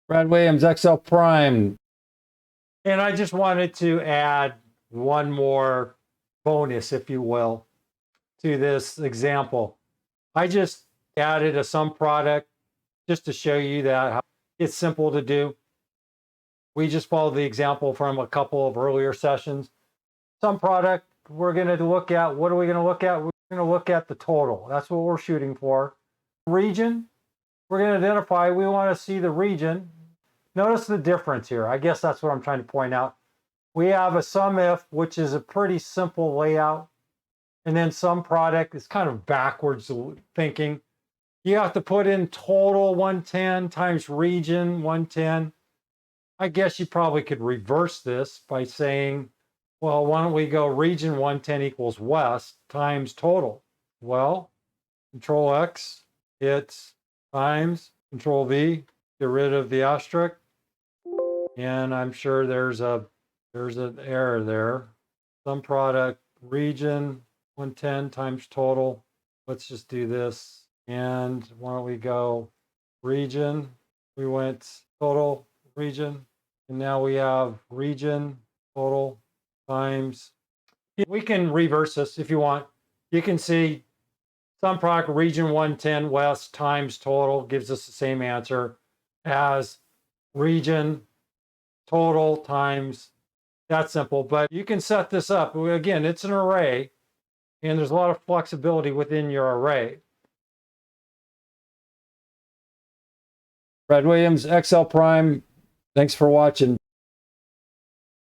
Brad Williams, XL Prime. And I just wanted to add one more bonus, if you will, to this example. I just added a sum product just to show you that it's simple to do. We just followed the example from a couple of earlier sessions. Sum product, we're going to look at, what are we going to look at? We're going to look at the total. That's what we're shooting for. Region, we're going to identify, we want to see the region. Notice the difference here. I guess that's what I'm trying to point out. We have a SUMIF, which is a pretty simple layout. And then sum product is kind of backwards thinking. You have to put in total 110 times region 110. I guess you probably could reverse this by saying, well, why don't we go region 110 equals west times total? Well, Control X, it's times Control V, get rid of the asterisk. And I'm sure there's an error there. Sum product, region 110 times total. Let's just do this. And why don't we go region? We went total region. And now we have region total times. We can reverse this if you want. You can see sum product region 110 west times total gives us the same answer as region total times. That's simple, but you can set this up. Again, it's an array, and there's a lot of flexibility within your array. Brad Williams, XL Prime. Thanks for watching.